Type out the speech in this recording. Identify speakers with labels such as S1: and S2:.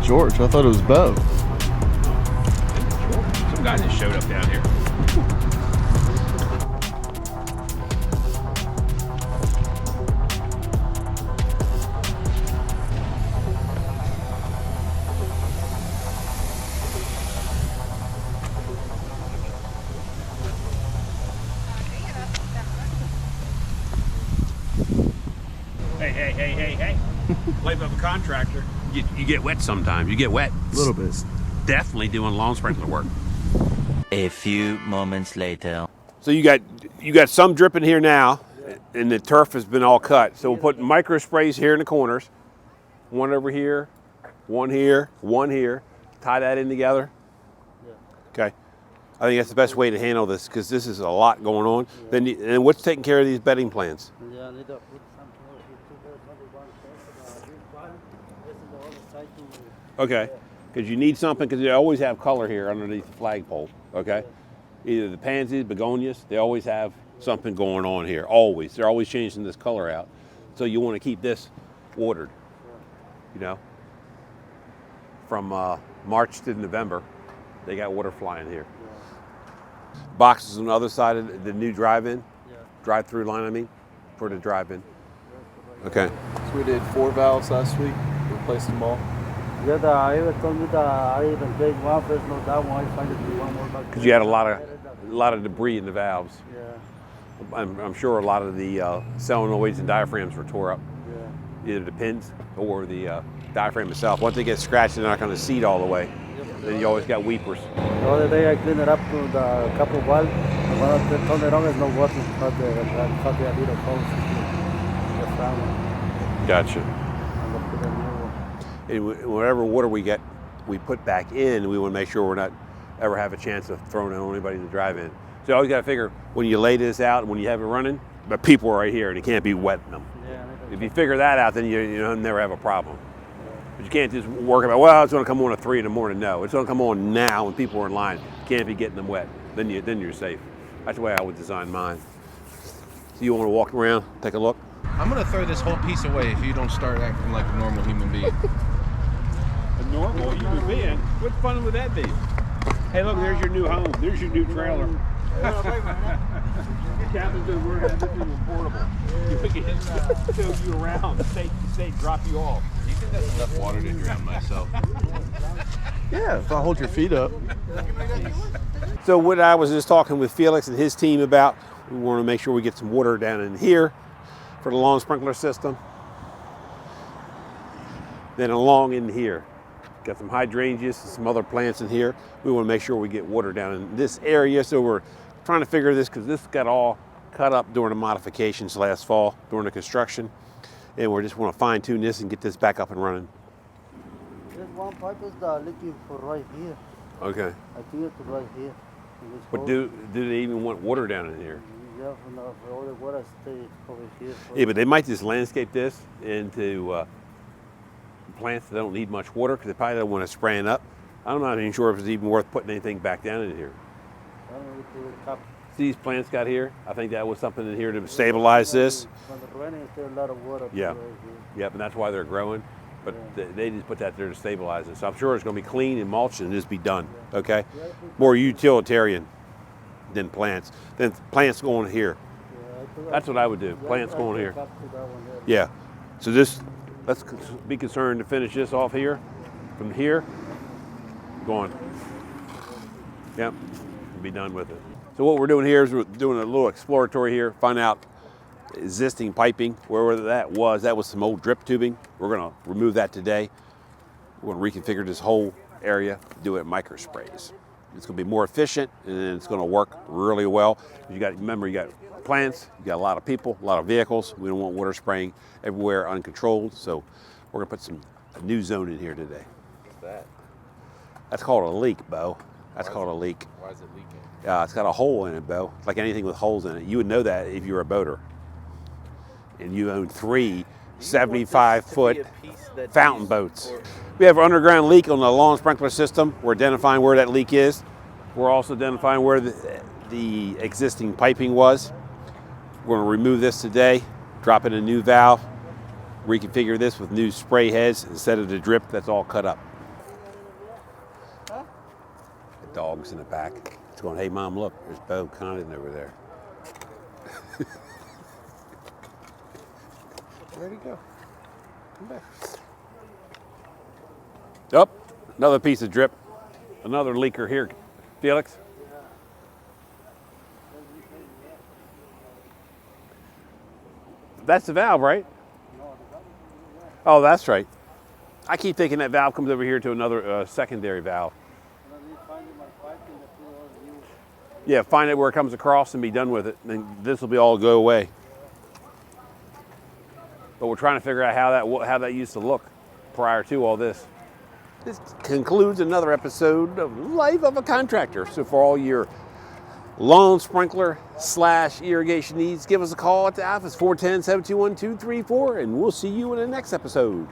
S1: George. I thought it was Bo.
S2: Some guy just showed up down here. Hey. Life of a contractor. You get wet sometimes. You get wet.
S1: A little bit.
S2: Definitely doing lawn sprinkler work.
S3: A few moments later.
S2: So you got some dripping here now, and the turf has been all cut. So we'll put micro sprays here in the corners. One over here, one here, one here. Tie that in together. Okay. I think that's the best way to handle this because this is a lot going on. Then and what's taking care of these bedding plants? Okay, because you need something, because they always have color here underneath the flagpole, okay? Either the pansies, begonias, they always have something going on here, always. They're always changing this color out. So you want to keep this watered, you know? From March to November, they got water flying here. Boxes on the other side of the new drive-in, drive-through line, I mean, for the drive-in. Okay.
S1: So we did 4 valves last week. Replaced them all.
S2: Because you had a lot of debris in the valves.
S4: Yeah.
S2: I'm sure a lot of the solenoids and diaphragms were tore up.
S4: Yeah.
S2: Either the pins or the diaphragm itself. Once they get scratched, they're not going to seat all the way. Then you always got weepers.
S4: The other day I cleaned it up to the couple valves. And when I turned it on, there's no water. Cut the little hose. Just found it.
S2: Gotcha. And whatever water we get, we put back in, we want to make sure we're not ever have a chance of throwing it on anybody in the drive-in. So you always got to figure, when you lay this out, when you have it running, but people are right here and you can't be wetting them.
S4: Yeah,
S2: if you figure that out, then you never have a problem. But you can't just work about, well, it's going to come on at 3 in the morning. No, it's going to come on now when people are in line. You can't be getting them wet. Then you're safe. That's the way I would design mine. So you want to walk around, take a look?
S5: I'm going to throw this whole piece away if you don't start acting like a normal human being.
S2: A normal human being? What fun would that be? Hey, look, there's your new home. There's your new trailer. Captain says we're going to have this thing portable. We can just tow you around, stay, drop you off.
S5: Do you think that's enough water to drown myself?
S1: Yeah, if I hold your feet up.
S2: So what I was just talking with Felix and his team about, we want to make sure we get some water down in here for the lawn sprinkler system. Then along in here. Got some hydrangeas and some other plants in here. We want to make sure we get water down in this area. So we're trying to figure this because this got all cut up during the modifications last fall, during the construction. And we just want to fine tune this and get this back up and running.
S4: This one pipe is leaking for right here.
S2: Okay.
S4: I think it's right here.
S2: But do they even want water down in here?
S4: Yeah, for all the water stay over here.
S2: Yeah, but they might just landscape this into plants that don't need much water because they probably don't want to spray it up. I'm not even sure if it's even worth putting anything back down in here. See these plants got here? I think that was something in here to stabilize this.
S4: When it's raining, there's a lot of water.
S2: Yeah.
S4: Right here.
S2: Yep, and that's why they're growing. But they just put that there to stabilize it. So I'm sure it's going to be clean and mulched and just be done. Okay? More utilitarian than plants. Then plants going here. That's what I would do. Plants going here. Yeah. So this, let's be concerned to finish this off here. From here, going. Yep, be done with it. So what we're doing here is we're doing a little exploratory here, find out existing piping, wherever that was some old drip tubing. We're gonna remove that today. We're gonna reconfigure this whole area, do it micro sprays. It's gonna be more efficient and it's gonna work really well. Remember, you got plants, you got a lot of people, a lot of vehicles. We don't want water spraying everywhere uncontrolled. So we're gonna put a new zone in here today.
S5: What's that?
S2: That's called a leak, Bo. That's called a leak.
S5: Why is it leaking?
S2: It's got a hole in it, Bo. It's like anything with holes in it. You would know that if you were a boater. And you own 3 75-foot fountain boats. We have an underground leak on the lawn sprinkler system. We're identifying where that leak is. We're also identifying where the existing piping was. We're going to remove this today, drop in a new valve, reconfigure this with new spray heads instead of the drip that's all cut up. Dogs in the back. It's going, hey, Mom, look, there's Bo Condon over there. There you go. Come back. Oh, another piece of drip. Another leaker here, Felix. That's the valve, right? Oh, that's right. I keep thinking that valve comes over here to another secondary valve. Yeah, find it where it comes across and be done with it. Then this will be all go away. But we're trying to figure out how that used to look prior to all this. This concludes another episode of Life of a Contractor. So for all your lawn sprinkler / irrigation needs, give us a call at the office, 410-721-2234, and we'll see you in the next episode.